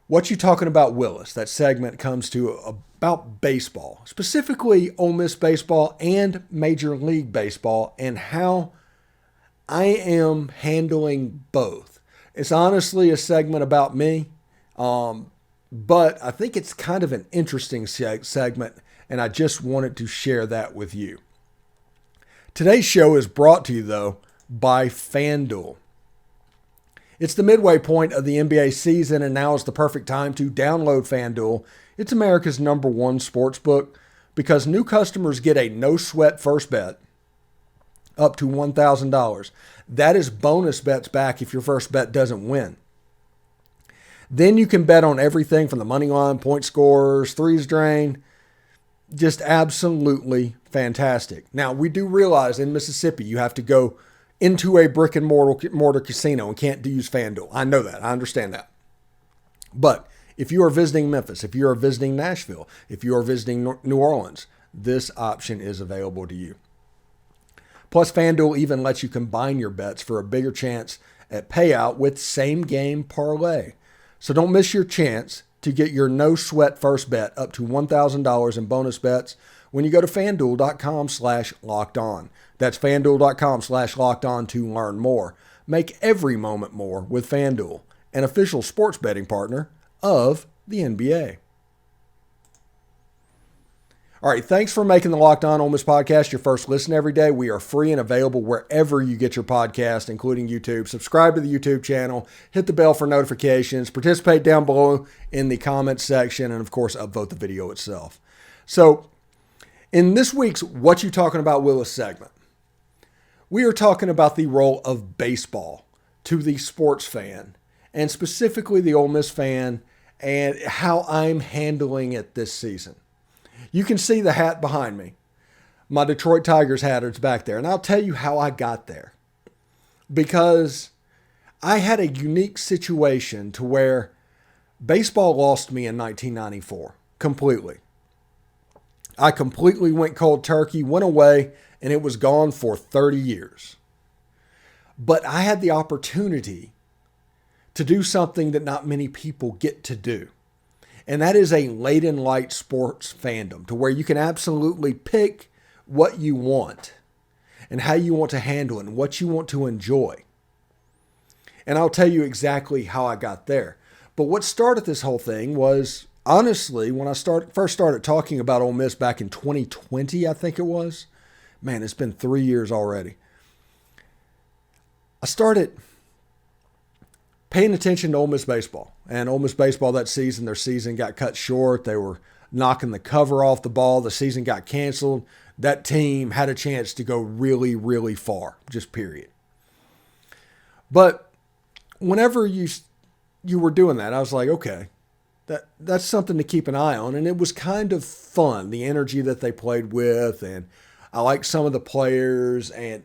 What You Talking About, Willis? That segment comes to about baseball, specifically Ole Miss baseball and Major League Baseball, and how I am handling both. It's honestly a segment about me, but I think it's kind of an interesting segment, and I just wanted to share that with you. Today's show is brought to you, though, by FanDuel. It's the midway point of the NBA season, and now is the perfect time to download FanDuel. It's America's #1 sports book because new customers get a no-sweat first bet up to $1,000. That is bonus bets back if your first bet doesn't win. Then you can bet on everything from the money line, point scorers, threes drained. Just absolutely fantastic. Now, we do realize in Mississippi you have to go into a brick and mortar casino and can't use FanDuel. I know that. I understand that. But if you are visiting Memphis, if you are visiting Nashville, if you are visiting New Orleans, this option is available to you. Plus, FanDuel even lets you combine your bets for a bigger chance at payout with same game parlay. So don't miss your chance to get your no sweat first bet up to $1,000 in bonus bets when you go to FanDuel.com/lockedon. That's FanDuel.com/lockedon to learn more. Make every moment more with FanDuel, an official sports betting partner of the NBA. All right, thanks for making the Locked On Ole Miss podcast your first listen every day. We are free and available wherever you get your podcast, including YouTube. Subscribe to the YouTube channel, hit the bell for notifications, participate down below in the comments section, and of course, upvote the video itself. So, in this week's What You Talking About, Willis segment, we are talking about the role of baseball to the sports fan, and specifically the Ole Miss fan, and how I'm handling it this season. You can see the hat behind me. My Detroit Tigers hat is back there, and I'll tell you how I got there. Because I had a unique situation to where baseball lost me in 1994, completely. I completely went cold turkey, went away, and it was gone for 30 years. But I had the opportunity to do something that not many people get to do. And that is a late in light sports fandom to where you can absolutely pick what you want and how you want to handle it and what you want to enjoy. And I'll tell you exactly how I got there. But what started this whole thing was, honestly, when I first started talking about Ole Miss back in 2020, I think it was. Man, it's been 3 years already. I started paying attention to Ole Miss baseball. And Ole Miss baseball that season, their season got cut short. They were knocking the cover off the ball. The season got canceled. That team had a chance to go really, really far, just period. But whenever you were doing that, I was like, okay, that's something to keep an eye on. And it was kind of fun, the energy that they played with. And I liked some of the players. And,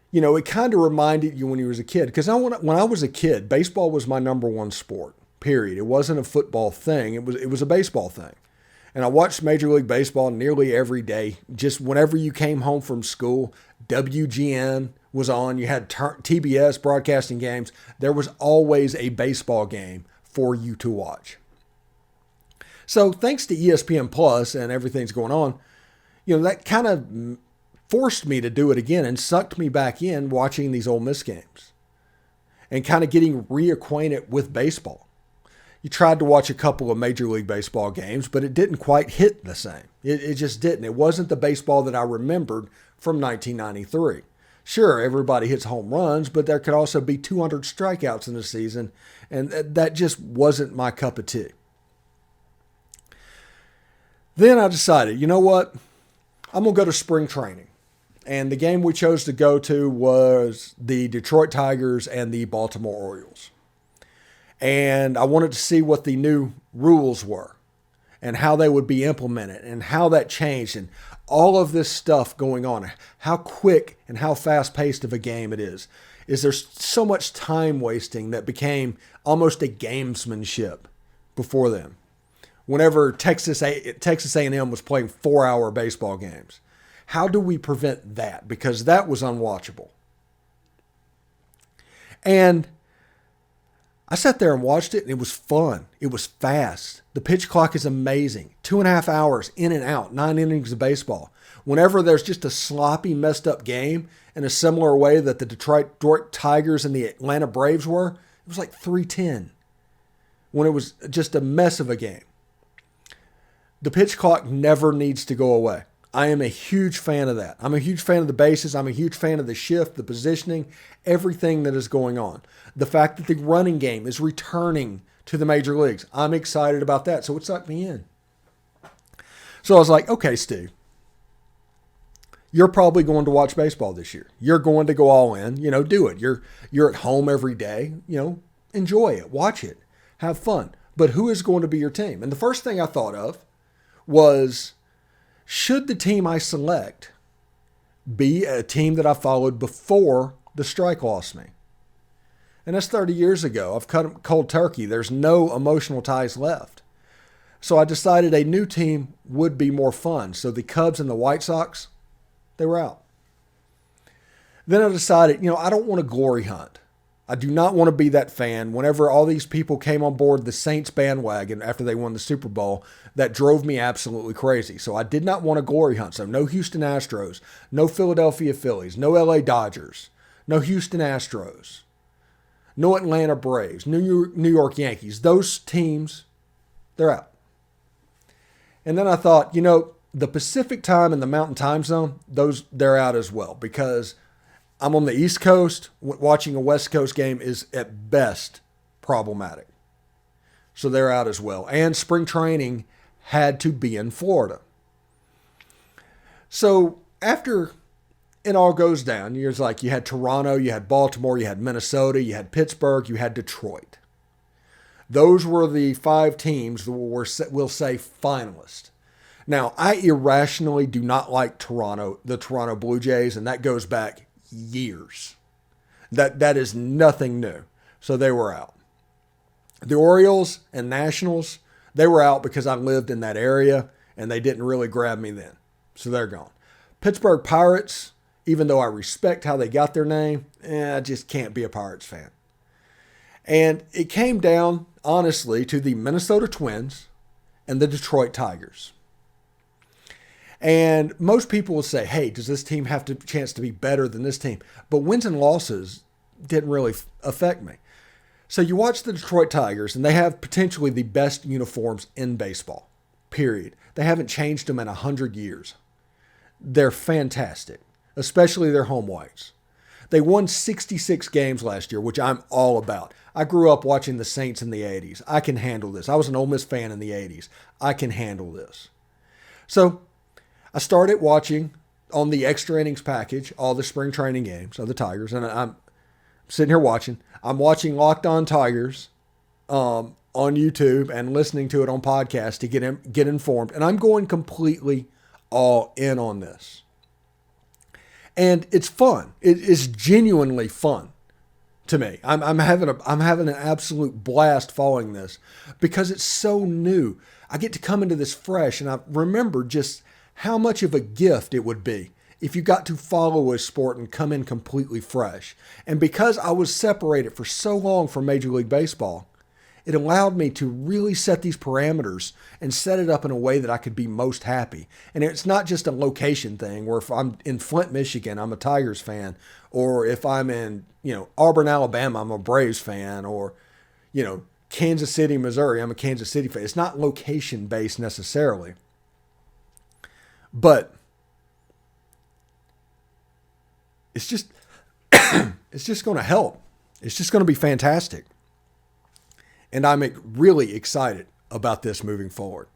you know, it kind of reminded you when you was a kid. Because when I was a kid, baseball was my #1 sport, period. It wasn't a football thing. It was a baseball thing. And I watched Major League Baseball nearly every day. Just whenever you came home from school, WGN was on. You had TBS broadcasting games. There was always a baseball game for you to watch. So thanks to ESPN Plus and everything's going on, you know, that kind of forced me to do it again and sucked me back in watching these Ole Miss games and kind of getting reacquainted with baseball. You tried to watch a couple of Major League Baseball games, but it didn't quite hit the same. It just didn't. It wasn't the baseball that I remembered from 1993. Sure, everybody hits home runs, but there could also be 200 strikeouts in a season, and that just wasn't my cup of tea. Then I decided, you know what? I'm going to go to spring training. And the game we chose to go to was the Detroit Tigers and the Baltimore Orioles. And I wanted to see what the new rules were and how they would be implemented and how that changed and all of this stuff going on. How quick and how fast-paced of a game it is. Is there so much time wasting that became almost a gamesmanship before then? Whenever Texas A&M was playing 4-hour baseball games. How do we prevent that? Because that was unwatchable. And I sat there and watched it, and it was fun. It was fast. The pitch clock is amazing. 2.5 hours in and out, 9 innings of baseball. Whenever there's just a sloppy, messed up game in a similar way that the Detroit Tigers and the Atlanta Braves were, it was like 3:10 when it was just a mess of a game. The pitch clock never needs to go away. I am a huge fan of that. I'm a huge fan of the bases. I'm a huge fan of the shift, the positioning, everything that is going on. The fact that the running game is returning to the major leagues. I'm excited about that. So it sucked me in. So I was like, okay, Steve, you're probably going to watch baseball this year. You're going to go all in, do it. You're at home every day, enjoy it, watch it, have fun. But who is going to be your team? And the first thing I thought of was, should the team I select be a team that I followed before the strike lost me? And that's 30 years ago. I've cut cold turkey. There's no emotional ties left. So I decided a new team would be more fun. So the Cubs and the White Sox, they were out. Then I decided, I don't want to glory hunt. I do not want to be that fan. Whenever all these people came on board the Saints bandwagon after they won the Super Bowl, that drove me absolutely crazy. So I did not want to glory hunt. So no Houston Astros, no Philadelphia Phillies, no LA Dodgers, no Houston Astros, no Atlanta Braves, New York Yankees. Those teams, they're out. And then I thought, the Pacific time and the Mountain time zone, they're out as well, because I'm on the East Coast. Watching a West Coast game is at best problematic. So they're out as well. And spring training had to be in Florida. So after it all goes down, you had Toronto, you had Baltimore, you had Minnesota, you had Pittsburgh, you had Detroit. Those were the 5 teams that we'll say finalists. Now, I irrationally do not like the Toronto Blue Jays, and that goes back years. That is nothing new. So they were out. The Orioles and Nationals, they were out because I lived in that area, and they didn't really grab me then. So they're gone. Pittsburgh Pirates, even though I respect how they got their name, I just can't be a Pirates fan. And it came down, honestly, to the Minnesota Twins and the Detroit Tigers. And most people will say, hey, does this team have a chance to be better than this team? But wins and losses didn't really affect me. So you watch the Detroit Tigers, and they have potentially the best uniforms in baseball, period. They haven't changed them in 100 years. They're fantastic, especially their home whites. They won 66 games last year, which I'm all about. I grew up watching the Saints in the 80s. I can handle this. I was an Ole Miss fan in the 80s. I can handle this. So I started watching on the extra innings package all the spring training games of the Tigers, and I'm sitting here watching. I'm watching Locked On Tigers on YouTube and listening to it on podcast to get informed, and I'm going completely all in on this. And it's fun. It is genuinely fun to me. I'm having an absolute blast following this because it's so new. I get to come into this fresh, and I remember just how much of a gift it would be if you got to follow a sport and come in completely fresh. And because I was separated for so long from Major League Baseball, it allowed me to really set these parameters and set it up in a way that I could be most happy. And it's not just a location thing where if I'm in Flint, Michigan, I'm a Tigers fan, or if I'm in, Auburn, Alabama, I'm a Braves fan, or, Kansas City, Missouri, I'm a Kansas City fan. It's not location based necessarily. But it's just going to help. It's just going to be fantastic. And I'm really excited about this moving forward.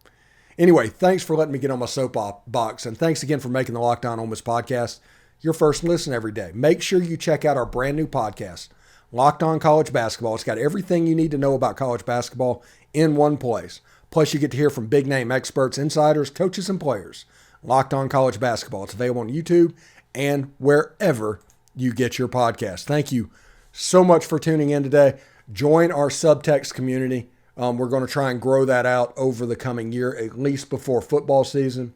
Anyway, thanks for letting me get on my soapbox. And thanks again for making the Locked On Ole Miss podcast your first listen every day. Make sure you check out our brand new podcast, Locked On College Basketball. It's got everything you need to know about college basketball in one place. Plus, you get to hear from big name experts, insiders, coaches, and players. Locked On College Basketball. It's available on YouTube and wherever you get your podcast. Thank you so much for tuning in today. Join our Subtext community. We're going to try and grow that out over the coming year, at least before football season,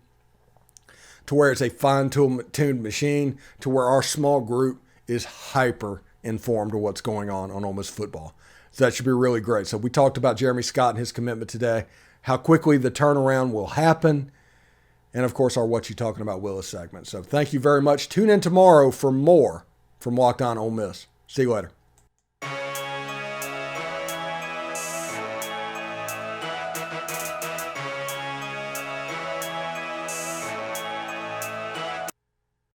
to where it's a fine-tuned machine, to where our small group is hyper informed of what's going on Ole Miss football. So that should be really great. So we talked about Jeremy Scott and his commitment today, how quickly the turnaround will happen, and, of course, our What You Talking About Willis segment. So thank you very much. Tune in tomorrow for more from Locked On Ole Miss. See you later.